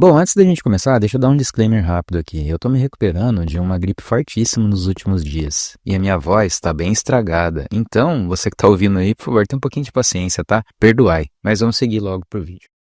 Bom, antes da gente começar, deixa eu dar um disclaimer rápido aqui. Eu tô me recuperando de uma gripe fortíssima nos últimos dias. E a minha voz tá bem estragada. Então, você que tá ouvindo aí, por favor, tenha um pouquinho de paciência, tá? Perdoai. Mas vamos seguir logo pro vídeo.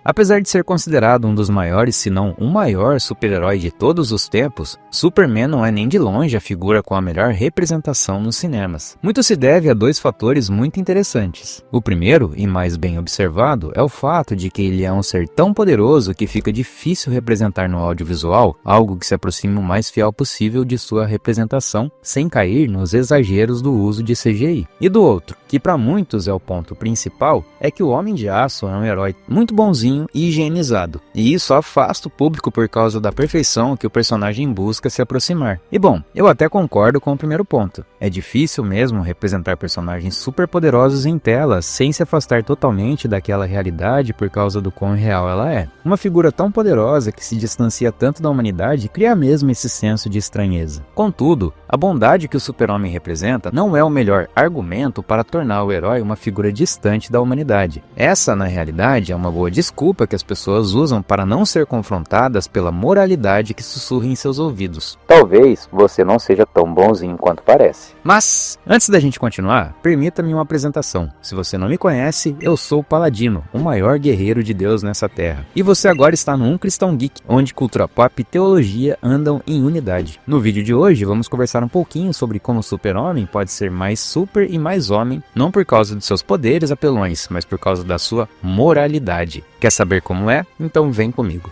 Apesar de ser considerado um dos maiores, se não o maior super-herói de todos os tempos, Superman não é nem de longe a figura com a melhor representação nos cinemas. Muito se deve a dois fatores muito interessantes. O primeiro, e mais bem observado, é o fato de que ele é um ser tão poderoso que fica difícil representar no audiovisual algo que se aproxime o mais fiel possível de sua representação, sem cair nos exageros do uso de CGI. E do outro, que para muitos é o ponto principal, é que o Homem de Aço é um herói muito bonzinho e higienizado, e isso afasta o público por causa da perfeição que o personagem busca se aproximar. E bom, eu até concordo com o primeiro ponto. É difícil mesmo representar personagens super poderosos em tela sem se afastar totalmente daquela realidade por causa do quão real ela é. Uma figura tão poderosa que se distancia tanto da humanidade cria mesmo esse senso de estranheza. Contudo, a bondade que o Super-Homem representa não é o melhor argumento para tornar o herói uma figura distante da humanidade. Essa, na realidade, é uma boa desculpa que as pessoas usam para não ser confrontadas pela moralidade que sussurra em seus ouvidos. Talvez você não seja tão bonzinho quanto parece. Mas, antes da gente continuar, permita-me uma apresentação. Se você não me conhece, eu sou o Paladino, o maior guerreiro de Deus nessa terra. E você agora está no Um Cristão Geek, onde cultura pop e teologia andam em unidade. No vídeo de hoje, vamos conversar um pouquinho sobre como o Super-Homem pode ser mais super e mais homem, não por causa de seus poderes apelões, mas por causa da sua moralidade. Quer saber como é? Então vem comigo.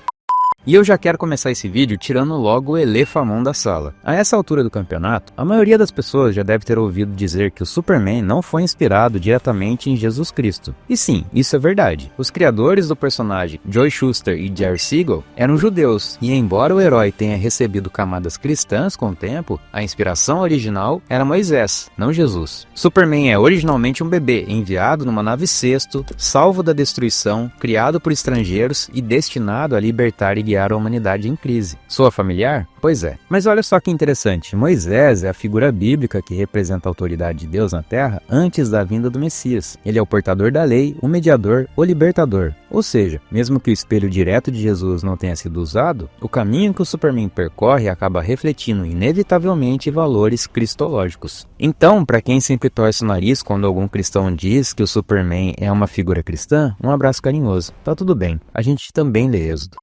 E eu já quero começar esse vídeo tirando logo o elefamão da sala. A essa altura do campeonato, a maioria das pessoas já deve ter ouvido dizer que o Superman não foi inspirado diretamente em Jesus Cristo. E sim, isso é verdade. Os criadores do personagem, Joe Shuster e Jerry Siegel, eram judeus, e embora o herói tenha recebido camadas cristãs com o tempo, a inspiração original era Moisés, não Jesus. Superman é originalmente um bebê enviado numa nave cesto, salvo da destruição, criado por estrangeiros e destinado a libertar e guiar a humanidade em crise. Soa familiar? Pois é. Mas olha só que interessante, Moisés é a figura bíblica que representa a autoridade de Deus na Terra antes da vinda do Messias. Ele é o portador da lei, o mediador, o libertador. Ou seja, mesmo que o espelho direto de Jesus não tenha sido usado, o caminho que o Superman percorre acaba refletindo inevitavelmente valores cristológicos. Então, para quem sempre torce o nariz quando algum cristão diz que o Superman é uma figura cristã, um abraço carinhoso. Tá tudo bem, a gente também lê Êxodo.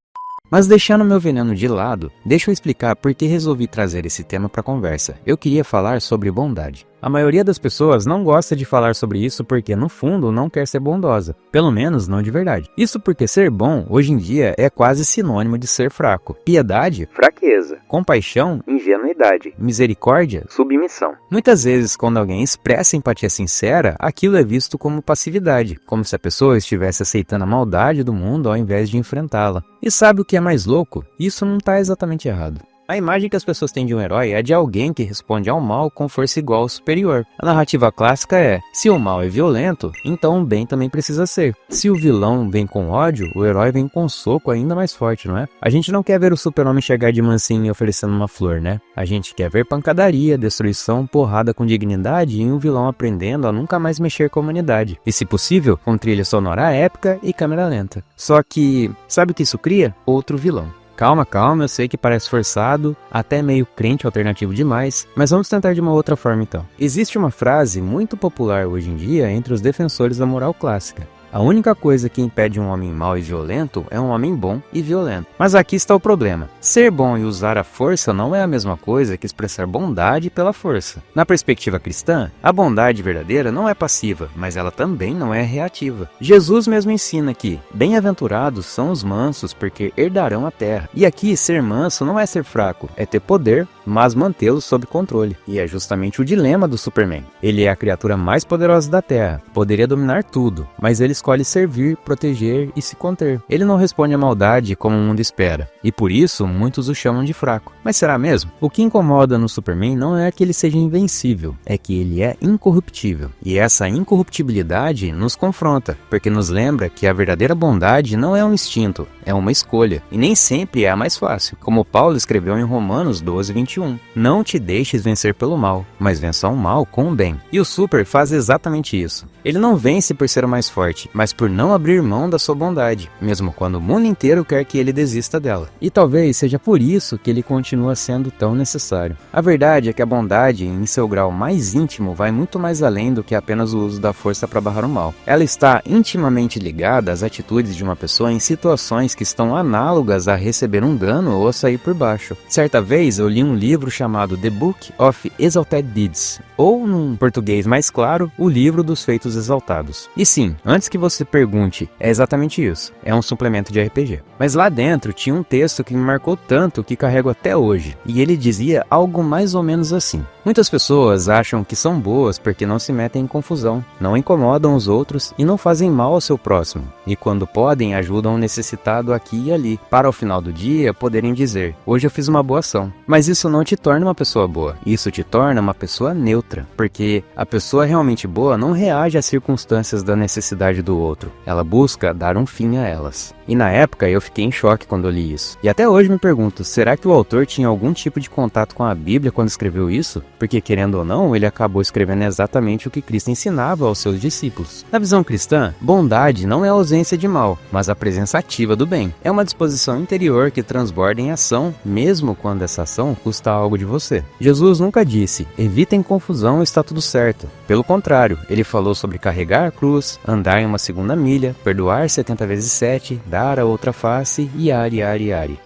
Mas deixando meu veneno de lado, deixa eu explicar por que resolvi trazer esse tema para a conversa. Eu queria falar sobre bondade. A maioria das pessoas não gosta de falar sobre isso porque, no fundo, não quer ser bondosa. Pelo menos, não de verdade. Isso porque ser bom, hoje em dia, é quase sinônimo de ser fraco. Piedade, fraqueza. Compaixão, ingenuidade. Misericórdia, submissão. Muitas vezes, quando alguém expressa empatia sincera, aquilo é visto como passividade, como se a pessoa estivesse aceitando a maldade do mundo ao invés de enfrentá-la. E sabe o que é mais louco? Isso não está exatamente errado. A imagem que as pessoas têm de um herói é de alguém que responde ao mal com força igual ou superior. A narrativa clássica é, se o mal é violento, então o bem também precisa ser. Se o vilão vem com ódio, o herói vem com um soco ainda mais forte, não é? A gente não quer ver o Super-Homem chegar de mansinho e oferecendo uma flor, né? A gente quer ver pancadaria, destruição, porrada com dignidade e um vilão aprendendo a nunca mais mexer com a humanidade. E se possível, com trilha sonora épica e câmera lenta. Só que, sabe o que isso cria? Outro vilão. Calma, eu sei que parece forçado, até meio crente alternativo demais, mas vamos tentar de uma outra forma então. Existe uma frase muito popular hoje em dia entre os defensores da moral clássica. A única coisa que impede um homem mau e violento é um homem bom e violento. Mas aqui está o problema. Ser bom e usar a força não é a mesma coisa que expressar bondade pela força. Na perspectiva cristã, a bondade verdadeira não é passiva, mas ela também não é reativa. Jesus mesmo ensina que bem-aventurados são os mansos, porque herdarão a terra. E aqui, ser manso não é ser fraco, é ter poder, mas mantê-lo sob controle. E é justamente o dilema do Superman. Ele é a criatura mais poderosa da Terra, poderia dominar tudo, mas ele escolhe servir, proteger e se conter. Ele não responde à maldade como o mundo espera, e por isso muitos o chamam de fraco. Mas será mesmo? O que incomoda no Superman não é que ele seja invencível, é que ele é incorruptível. E essa incorruptibilidade nos confronta, porque nos lembra que a verdadeira bondade não é um instinto, é uma escolha, e nem sempre é a mais fácil. Como Paulo escreveu em Romanos 12:21, não te deixes vencer pelo mal, mas vença o mal com o bem. E o Super faz exatamente isso. Ele não vence por ser o mais forte, somente, mas por não abrir mão da sua bondade, mesmo quando o mundo inteiro quer que ele desista dela. E talvez seja por isso que ele continua sendo tão necessário. A verdade é que a bondade, em seu grau mais íntimo, vai muito mais além do que apenas o uso da força para barrar o mal. Ela está intimamente ligada às atitudes de uma pessoa em situações que estão análogas a receber um dano ou a sair por baixo. Certa vez eu li um livro chamado The Book of Exalted Deeds, ou num português mais claro, o livro dos feitos exaltados. E sim, antes que você pergunte, é exatamente isso, é um suplemento de RPG. Mas lá dentro tinha um texto que me marcou tanto que carrego até hoje, e ele dizia algo mais ou menos assim: muitas pessoas acham que são boas porque não se metem em confusão, não incomodam os outros e não fazem mal ao seu próximo, e quando podem ajudam o necessitado aqui e ali, para ao final do dia poderem dizer: hoje eu fiz uma boa ação. Mas isso não te torna uma pessoa boa, isso te torna uma pessoa neutra, porque a pessoa realmente boa não reage às circunstâncias da necessidade do outro, ela busca dar um fim a elas. E na época eu fiquei em choque quando eu li isso. E até hoje me pergunto, será que o autor tinha algum tipo de contato com a Bíblia quando escreveu isso? Porque querendo ou não, ele acabou escrevendo exatamente o que Cristo ensinava aos seus discípulos. Na visão cristã, bondade não é a ausência de mal, mas a presença ativa do bem. É uma disposição interior que transborda em ação, mesmo quando essa ação custa algo de você. Jesus nunca disse: evitem confusão, está tudo certo. Pelo contrário, ele falou sobre carregar a cruz, andar em uma segunda milha, perdoar 70 vezes 7, dar a outra face e ari.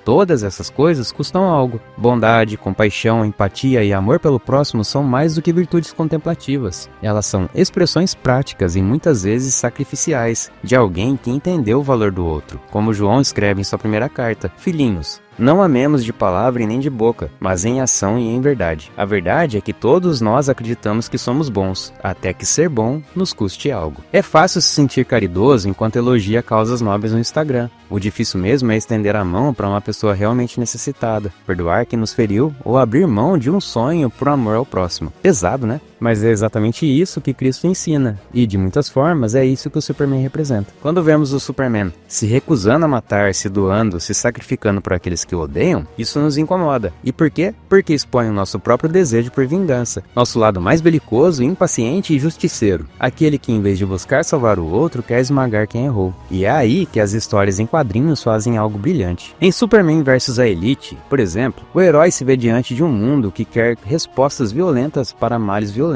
Todas essas coisas custam algo. Bondade, compaixão, empatia e amor pelo próximo são mais do que virtudes contemplativas. Elas são expressões práticas e muitas vezes sacrificiais de alguém que entendeu o valor do outro. Como João escreve em sua primeira carta: filhinhos, não amemos de palavra e nem de boca, mas em ação e em verdade. A verdade é que todos nós acreditamos que somos bons, até que ser bom nos custe algo. É fácil se sentir caridoso enquanto elogia causas nobres no Instagram. O difícil mesmo é estender a mão para uma pessoa realmente necessitada, perdoar quem nos feriu ou abrir mão de um sonho por amor ao próximo. Pesado, né? Mas é exatamente isso que Cristo ensina, e de muitas formas é isso que o Superman representa. Quando vemos o Superman se recusando a matar, se doando, se sacrificando por aqueles que o odeiam, isso nos incomoda. E por quê? Porque expõe o nosso próprio desejo por vingança, nosso lado mais belicoso, impaciente e justiceiro, aquele que em vez de buscar salvar o outro, quer esmagar quem errou. E é aí que as histórias em quadrinhos fazem algo brilhante. Em Superman vs a Elite, por exemplo, o herói se vê diante de um mundo que quer respostas violentas para males violentos.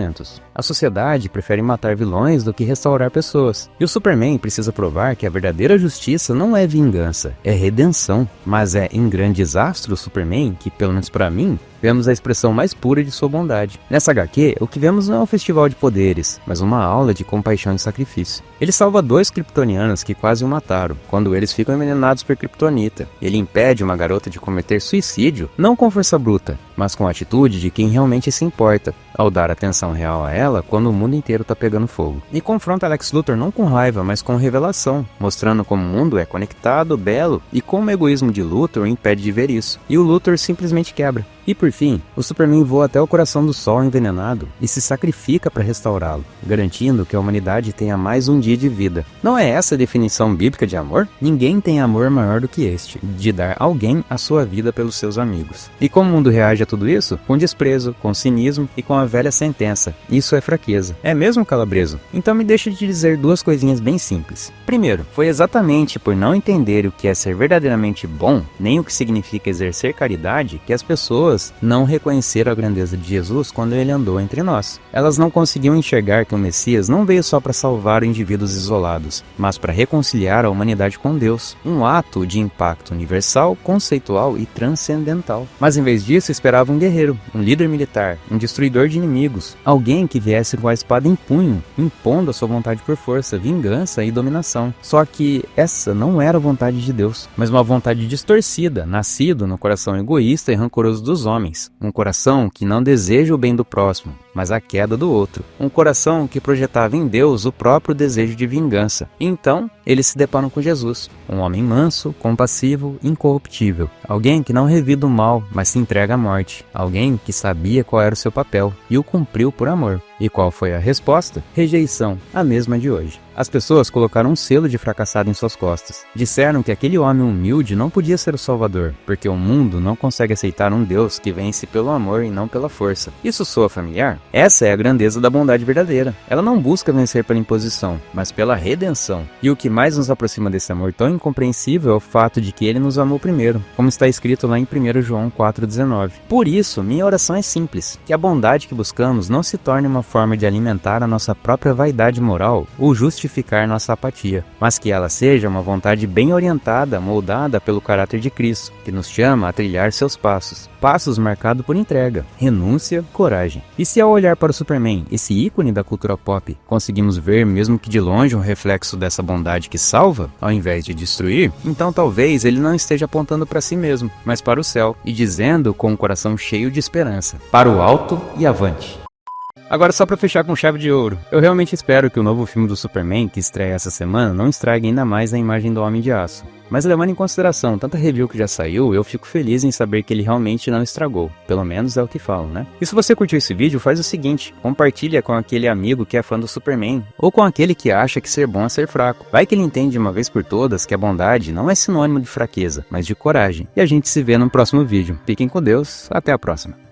A sociedade prefere matar vilões do que restaurar pessoas. E o Superman precisa provar que a verdadeira justiça não é vingança, é redenção. Mas é em Grandes Astros Superman que, pelo menos para mim, vemos a expressão mais pura de sua bondade. Nessa HQ, o que vemos não é um festival de poderes, mas uma aula de compaixão e sacrifício. Ele salva 2 kryptonianos que quase o mataram, quando eles ficam envenenados por kryptonita. Ele impede uma garota de cometer suicídio, não com força bruta, mas com a atitude de quem realmente se importa, ao dar atenção real a ela quando o mundo inteiro tá pegando fogo. E confronta Lex Luthor não com raiva, mas com revelação, mostrando como o mundo é conectado, belo, e como o egoísmo de Luthor o impede de ver isso. E o Luthor simplesmente quebra. E por fim, o Superman voa até o coração do Sol envenenado e se sacrifica para restaurá-lo, garantindo que a humanidade tenha mais um dia de vida. Não é essa a definição bíblica de amor? Ninguém tem amor maior do que este, de dar alguém a sua vida pelos seus amigos. E como o mundo reage a tudo isso? Com desprezo, com cinismo e com a velha sentença: isso é fraqueza. É mesmo, Calabreso? Então me deixa te dizer 2 coisinhas bem simples. Primeiro, foi exatamente por não entender o que é ser verdadeiramente bom, nem o que significa exercer caridade, que as pessoas não reconheceram a grandeza de Jesus quando ele andou entre nós. Elas não conseguiam enxergar que o Messias não veio só para salvar indivíduos isolados, mas para reconciliar a humanidade com Deus, um ato de impacto universal, conceitual e transcendental. Mas em vez disso, esperava um guerreiro, um líder militar, um destruidor de inimigos, alguém que viesse com a espada em punho, impondo a sua vontade por força, vingança e dominação. Só que essa não era a vontade de Deus, mas uma vontade distorcida, nascido no coração egoísta e rancoroso dos homens, um coração que não deseja o bem do próximo, mas a queda do outro, um coração que projetava em Deus o próprio desejo de vingança. Então, eles se deparam com Jesus, um homem manso, compassivo, incorruptível, alguém que não revida o mal, mas se entrega à morte, alguém que sabia qual era o seu papel e o cumpriu por amor. E qual foi a resposta? Rejeição, a mesma de hoje. As pessoas colocaram um selo de fracassado em suas costas. Disseram que aquele homem humilde não podia ser o Salvador, porque o mundo não consegue aceitar um Deus que vence pelo amor e não pela força. Isso soa familiar? Essa é a grandeza da bondade verdadeira. Ela não busca vencer pela imposição, mas pela redenção. E o que mais nos aproxima desse amor tão incompreensível é o fato de que ele nos amou primeiro, como está escrito lá em 1 João 4,19. Por isso, minha oração é simples: que a bondade que buscamos não se torne uma forma de alimentar a nossa própria vaidade moral ou justificar nossa apatia, mas que ela seja uma vontade bem orientada, moldada pelo caráter de Cristo, que nos chama a trilhar seus passos. Passos marcados por entrega, renúncia, coragem. E se ao olhar para o Superman, esse ícone da cultura pop, conseguimos ver, mesmo que de longe, um reflexo dessa bondade que salva, ao invés de destruir, então talvez ele não esteja apontando para si mesmo, mas para o céu, e dizendo com um coração cheio de esperança: para o alto e avante. Agora, só pra fechar com chave de ouro, eu realmente espero que o novo filme do Superman, que estreia essa semana, não estrague ainda mais a imagem do Homem de Aço. Mas levando em consideração tanta review que já saiu, eu fico feliz em saber que ele realmente não estragou. Pelo menos é o que falam, né? E se você curtiu esse vídeo, faz o seguinte: compartilha com aquele amigo que é fã do Superman, ou com aquele que acha que ser bom é ser fraco. Vai que ele entende de uma vez por todas que a bondade não é sinônimo de fraqueza, mas de coragem. E a gente se vê no próximo vídeo. Fiquem com Deus, até a próxima.